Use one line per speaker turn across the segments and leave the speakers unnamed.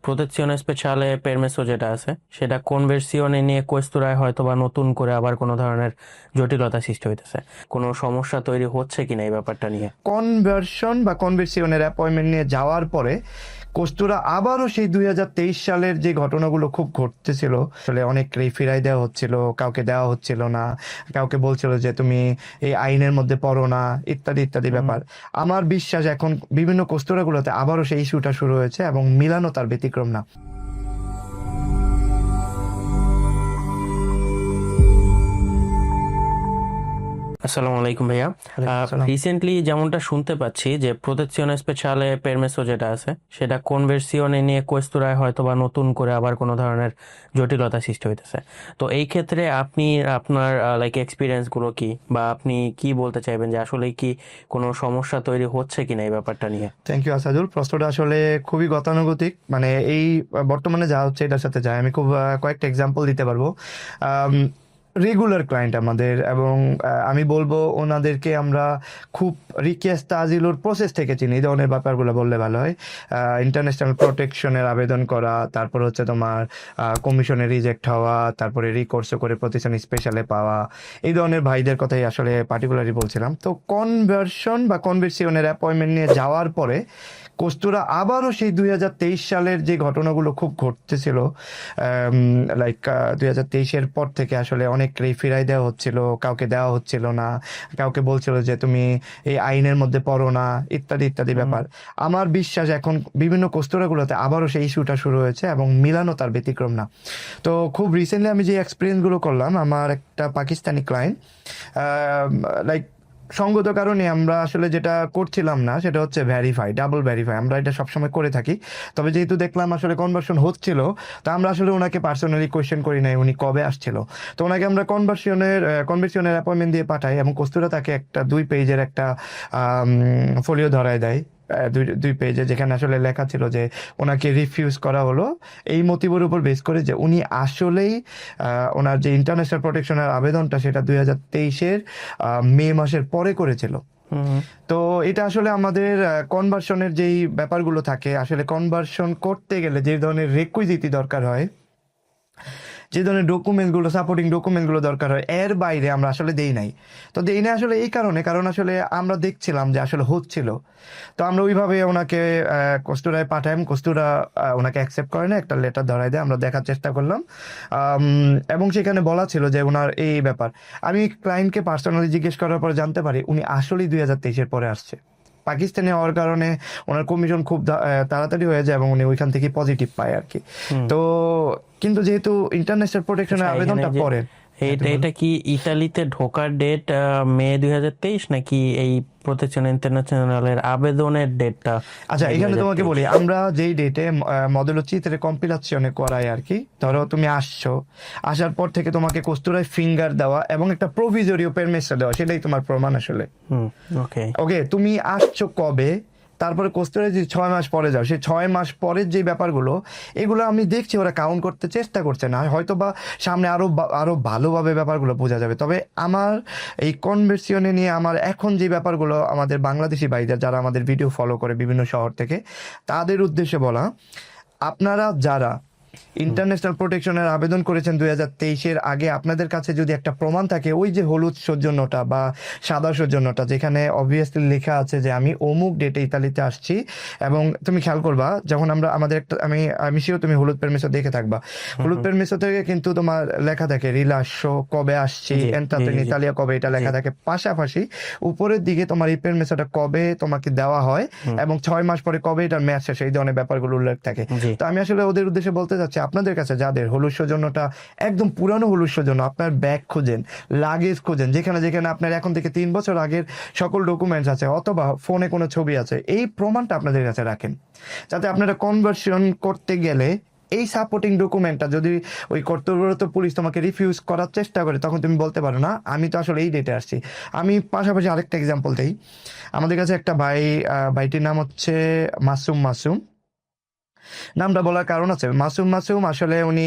প্রোটেকশনে স্পেশালে পেরমেসো যেটা আছে সেটা কনভার্সিওনে নিয়ে কোয়েস্তোরায় হয়তো বা নতুন করে আবার কোনো ধরনের জটিলতা সৃষ্টি হইতেছে। কোনো সমস্যা তৈরি হচ্ছে কিনা এই ব্যাপারটা নিয়ে।
কনভার্সন বা কনভার্সিওনের অ্যাপয়েন্টমেন্ট নিয়ে যাওয়ার পরে কস্তুরা আবারও সেই 2023 সালের যে ঘটনাগুলো খুব ঘটতেছিল, আসলে অনেককেই ফিরাই দেওয়া হচ্ছিল, কাউকে দেওয়া হচ্ছিল না, কাউকে বলছিল যে তুমি এই আইনের মধ্যে পড়ো না, ইত্যাদি ইত্যাদি ব্যাপার। আমার বিশ্বাস এখন বিভিন্ন কস্তুরাগুলোতে আবারও সেই ইস্যুটা শুরু হয়েছে এবং মিলানো তার ব্যতিক্রম না।
আসসালামু আলাইকুম ভাইয়া।
আসসালাম।
রিসেন্টলি যেমনটা শুনতে পাচ্ছি যে প্রোটেকশনে স্পেশালে পেরমেসো যেটা আছে সেটা কনভার্সিওনে নিয়ে কোয়েস্তোরায় হয়তো বা নতুন করে আবার কোনো ধরনের জটিলতা সৃষ্টি হইতেছে। তো এই ক্ষেত্রে আপনি আপনার এক্সপিরিয়েন্সগুলো কি, বা আপনি কি বলতে চাইবেন যে আসলে কি কোনো সমস্যা তৈরি হচ্ছে কিনা এই ব্যাপারটা নিয়ে।
থ্যাংক ইউ আসাদুল, প্রশ্নটা আসলে খুবই গতানুগতিক, মানে এই বর্তমানে যা হচ্ছে এটার সাথে যায়। আমি খুব কয়েকটা এক্সাম্পল দিতে পারবো। রেগুলার ক্লায়েন্ট আমাদের, এবং আমি বলবো ওনাদেরকে আমরা খুব রিকোয়েস্ট তাজিলুর প্রসেস থেকে চিনি। এই ধরনের ব্যাপারগুলো বললে ভালো হয়। ইন্টারন্যাশনাল প্রোটেকশনের আবেদন করা, তারপর হচ্ছে তোমার কমিশনে রিজেক্ট হওয়া, তারপরে রিকোর্সও করে প্রতিষ্ঠান স্পেশালে পাওয়া, এই ধরনের ভাইদের কথাই আসলে পার্টিকুলারলি বলছিলাম। তো কনভার্সন বা কনভার্সিওনের অ্যাপয়েন্টমেন্ট নিয়ে যাওয়ার পরে কস্তুরা আবারও সেই 2023 সালের যে ঘটনাগুলো খুব ঘটতেছিল, 2023-এর পর থেকে আসলে অনেককেই ফিরাই দেওয়া হচ্ছিল, কাউকে দেওয়া হচ্ছিল না, কাউকে বলছিল যে তুমি এই আইনের মধ্যে পড়ো না, ইত্যাদি ইত্যাদি ব্যাপার। আমার বিশ্বাস এখন বিভিন্ন কস্তুরাগুলোতে আবারও সেই ইস্যুটা শুরু হয়েছে এবং মিলানো তার ব্যতিক্রম না। তো খুব রিসেন্টলি আমি যে এক্সপিরিয়েন্সগুলো করলাম, আমার একটা পাকিস্তানি ক্লায়েন্ট, লাইক সঙ্গত কারণে আমরা আসলে যেটা করছিলাম না সেটা হচ্ছে ভেরিফাই, ডাবল ভেরিফাই। আমরা এটা সবসময় করে থাকি, তবে যেহেতু দেখলাম আসলে কনভার্সন হচ্ছিল, তো আমরা আসলে ওনাকে পার্সোনালি কোয়েশ্চেন করি নাই উনি কবে আসছিল। তো ওনাকে আমরা কনভার্সনের অ্যাপয়েন্টমেন্ট দিয়ে পাঠাই এবং কস্তুরা তাকে একটা 2 পেজের একটা ফোলিও ধরায় দেয়, দুই পেজে, যেখানে আসলে লেখা ছিল যে ওনাকে রিফিউজ করা হলো এই মোটিভের উপর বেস করে যে উনি আসলেই ওনার যে ইন্টারন্যাশনাল প্রোটেকশনের আবেদনটা সেটা 2023-এর মে মাসের পরে করেছিল। তো এটা আসলে আমাদের কনভার্সনের যেই ব্যাপারগুলো থাকে, আসলে কনভার্সন করতে গেলে যে ধরনের রেকুইজিটি দরকার হয়, যে ধরনের ডকুমেন্টগুলো, সাপোর্টিং ডকুমেন্টগুলো দরকার হয়, এর বাইরে আমরা আসলে দেই নাই। তো দেই না আসলে এই কারণ আসলে আমরা দেখছিলাম যে আসলে হচ্ছিল। তো আমরা ওইভাবে ওনাকে কস্তুরায় পাঠাই, কস্তুরা ওনাকে অ্যাকসেপ্ট করে না, একটা লেটার ধরাই দেয়। আমরা দেখার চেষ্টা করলাম এবং সেখানে বলা ছিল যে ওনার এই ব্যাপার। আমি ক্লায়েন্টকে পার্সোনালি জিজ্ঞেস করার পরে জানতে পারি উনি আসলেই 2023-এর পরে আসছে। পাকিস্তানে হওয়ার কারণে ওনার কমিশন খুব তাড়াতাড়ি হয়ে যায় এবং উনি ওইখান থেকে পজিটিভ পায় আর কি। তো কিন্তু যেহেতু ইন্টারন্যাশনাল প্রোটেকশনের আবেদনটা পরে,
এটা কি ইতালিতে ঢোকার ডেট মে 2023 নাকি এই প্রোটেকশন ইন্টারন্যাশনালের আবেদনের ডেটটা?
আচ্ছা, এখানে তোমাকে বলি, আমরা যেই ডেটে মডেল চিত্রে কম্পিলাশনে করাই আর কি, ধরো তুমি আসার পর থেকে তোমাকে কস্তুরায় ফিঙ্গার দেওয়া এবং একটা প্রভিজরিও পেরমিশন দেওয়া, সেটাই তোমার প্রমাণ আসলে। ওকে, তুমি আসছো কবে, তারপরে কস্তুরায় যে 6 মাস পরে যাও, সেই 6 মাস পরের যে ব্যাপারগুলো, এগুলো আমি দেখছি ওরা কাউন্ট করতে চেষ্টা করছে না। হয়তো বা সামনে আরো ভালোভাবে ব্যাপারগুলো বোঝা যাবে। তবে আমার এই কনভার্সিওনে নিয়ে আমার এখন যে ব্যাপারগুলো আমাদের বাংলাদেশি ভাইদের যারা আমাদের ভিডিও ফলো করে বিভিন্ন শহর থেকে, তাদের উদ্দেশ্যে বলা, আপনারা যারা ইন্টারন্যাশনাল প্রোটেকশনের আবেদন করেছেন 2023-এর আগে, আপনাদের কাছে যদি একটা প্রমাণ থাকে, ওই যে হলুদ সৌজন্যটা বা সাদা সৌজন্যটা, যেখানে অবভিয়াসলি লেখা আছে যে আমি অমুক ডেটে ইতালিতে আসছি, এবং তুমি খেয়াল করবা যখন আমাদের একটা, আমি শিওর তুমি হলুদ পেরমিসো দেখে থাকবা, হলুদ পেরমিসো থেকে কিন্তু তোমার লেখা থাকে রিলাসো, কবে আসছি, এন্ট্রাতেন ইতালিয়া কবে, এটা লেখা থাকে। পাশাপাশি উপরের দিকে তোমার এই পেরমিসোটা কবে তোমাকে দেওয়া হয় এবং 6 মাস পরে কবে এটার মেয়াদ শেষ, এই ধরনের ব্যাপারগুলো উল্লেখ থাকে। তো আমি আসলে ওদের উদ্দেশ্যে বলতে চাচ্ছি, আপনাদের কাছে যাদের হলুদ সৌজন্যটা একদম পুরানো হলুদ সৌজন্য, আপনার ব্যাগ খোঁজেন, লাগেজ খোঁজেন, যেখানে যেখানে আপনার এখন থেকে 3 বছর আগের সকল ডকুমেন্টস আছে অথবা ফোনে কোনো ছবি আছে, এই প্রমাণটা আপনাদের কাছে রাখেন, যাতে আপনারা কনভার্সন করতে গেলে এই সাপোর্টিং ডকুমেন্টটা যদি ওই কর্তব্যরত পুলিশ তোমাকে রিফিউজ করার চেষ্টা করে, তখন তুমি বলতে পারো না আমি তো আসলে এই ডেটে আসছি। আমি পাশাপাশি আরেকটা এক্সাম্পল দিই। আমাদের কাছে একটা ভাইটির নাম হচ্ছে মাসুম। নামটা বলার কারণ আছে, মাসুম আসলে উনি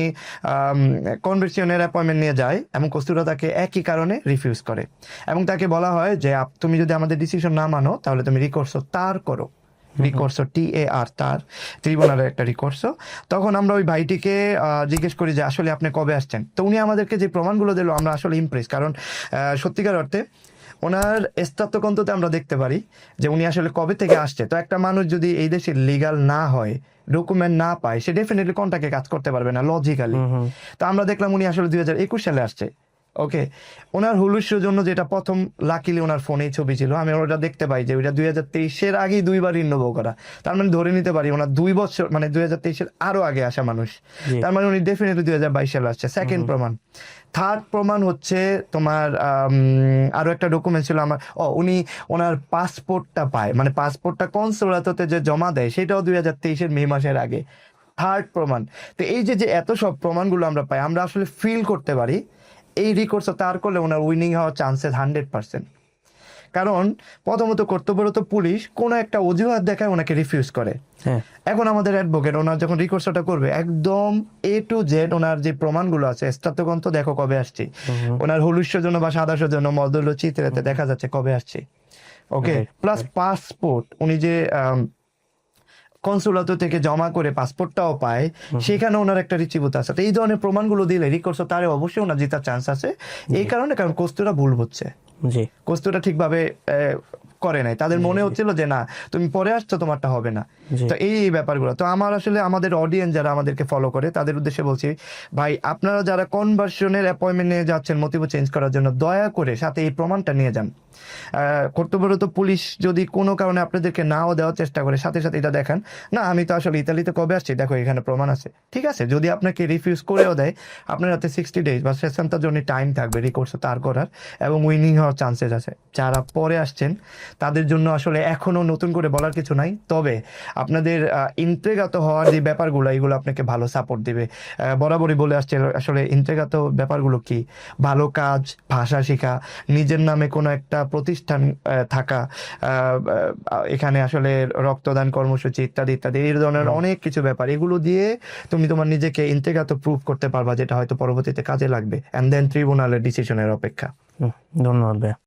কনভার্সিওনের অ্যাপয়েন্টমেন্ট নিয়ে যায় এবং কস্তুরা তাকে একই কারণে রিফিউজ করে এবং তাকে বলা হয় যে তুমি যদি আমাদের ডিসিশন না মানো তাহলে তুমি রিকোর্স তার করো, রিকোর্সো TAR তার ট্রিব্যুনালের একটা রিকোর্সো। তখন আমরা ওই ভাইটিকে জিজ্ঞেস করি যে আসলে আপনি কবে আসছেন। তো উনি আমাদেরকে যে প্রমাণগুলো দিল আমরা আসলে ইমপ্রেস, কারণ সত্যিকার অর্থে ওনার স্থাত্বকন্ততে আমরা দেখতে পারি যে উনি আসলে কবে থেকে আসছে। তো একটা মানুষ যদি এই দেশে লিগাল না হয়, ডকুমেন্ট না পায়, সে ডেফিনেটলি কন্ট্রাক্টে কাজ করতে পারবে না লজিক্যালি। তো আমরা দেখলাম উনি আসলে 2021 সালে আসছে। ওকে, ওনার হুলুসের জন্য যেটা প্রথম লাকিলি ওনার ফোনেই ছবি ছিল, আমি ওটা দেখতে পাই যে ওইটা 2023-এর আগেই দুইবার রিনিউ করা। তার মানে ধরে নিতে পারি ওনার 2 বছর, মানে 2023-এর আরো আগে আসা মানুষ। তার মানে উনি ডেফিনেটলি 2022 সালে আসছে। সেকেন্ড প্রমাণ। থার্ড প্রমাণ হচ্ছে তোমার আরো একটা ডকুমেন্ট ছিল আমার, উনি ওনার পাসপোর্টটা পায়, মানে পাসপোর্টটা কনসুলেটতে যে জমা দেয় সেটাও 2023-এর মে মাসের আগে। থার্ড প্রমাণ। তো এই যে এত সব প্রমাণগুলো আমরা পাই, আমরা আসলে ফিল করতে পারি এই রিকোর্স তার করলে ওনার উইনিং হওয়ার চান্সেস 100%। কারণ প্রথমত কর্তব্যরত পুলিশ কোনো একটা অজুহাত দেখায় ওনাকে রিফিউজ করে। এখন আমাদের অ্যাডভোকেট ওনার যখন রিকোর্সটা করবে, একদম A to Z ওনার যে প্রমাণগুলো আছে, স্থাত্বগ্রন্থ দেখো কবে আসছে, ওনার হলুসের জন্য বা সাদাসের জন্য মদল চিত্রেতে দেখা যাচ্ছে কবে আসছে। ওকে, প্লাস পাসপোর্ট উনি যে কনসুলাত থেকে জমা করে পাসপোর্টটাও পায়, সেখানে ওনার একটা রিচিভূত আছে। তো এই ধরনের প্রমাণগুলো দিলে রিকোর্স তারে অবশ্যই ওনার জেতার চান্স আছে। এই কারণে, কারণ কস্তুরা ভুল হচ্ছে, কস্তুরা ঠিকভাবে করে নাই, তাদের মনে হচ্ছিল যে না তুমি পরে আসছো তোমারটা হবে না। তো এই ব্যাপারগুলো তো আমার আসলে আমাদের অডিয়েন্স যারা আমাদেরকে ফলো করে তাদের উদ্দেশ্যে বলছি, ভাই আপনারা যারা কনভার্সনের অ্যাপয়েন্টমেন্ট নিয়ে যাচ্ছেন মোটিভ চেঞ্জ করার জন্য, দয়া করে সাথে এই প্রমাণটা নিয়ে যান। কর্তব্যরত পুলিশ যদি কোনো কারণে আপনাদেরকে নাও দেওয়ার চেষ্টা করে, সাথে সাথে এটা দেখান, না আমি তো আসলে ইতালিতে কবে আসছি দেখো এখানে প্রমাণ আছে। ঠিক আছে, যদি আপনাকে রিফিউজ করেও দেয়, আপনার হাতে 60 days বা 60 জন্য টাইম থাকবে রিকোর্স তার করার, এবং উইনিং হওয়ার চান্সেস আছে। যারা পরে আসছেন তাদের জন্য আসলে এখনো নতুন করে বলার কিছু নাই, তবে আপনাদের ইন্ট্রেগাত হওয়ার যে ব্যাপারগুলো, এগুলো আপনাকে ভালো সাপোর্ট দিবে। বরাবরই বলে আসছে আসলে ইন্ট্রেগাত ব্যাপারগুলো কি, ভালো কাজ, ভাষা শেখা, নিজের নামে কোনো একটা প্রতিষ্ঠান থাকা, এখানে আসলে রক্তদান কর্মসূচি ইত্যাদি ইত্যাদি, এই ধরনের অনেক কিছু ব্যাপার, এগুলো দিয়ে তুমি তোমার নিজেকে ইন্ট্রেগাত প্রুভ করতে পারবা, যেটা হয়তো পরবর্তীতে কাজে লাগবে। এন্ড দেন ট্রিব্যুনালের ডিসিশনের অপেক্ষা।
ধন্যবাদ ভাইয়া।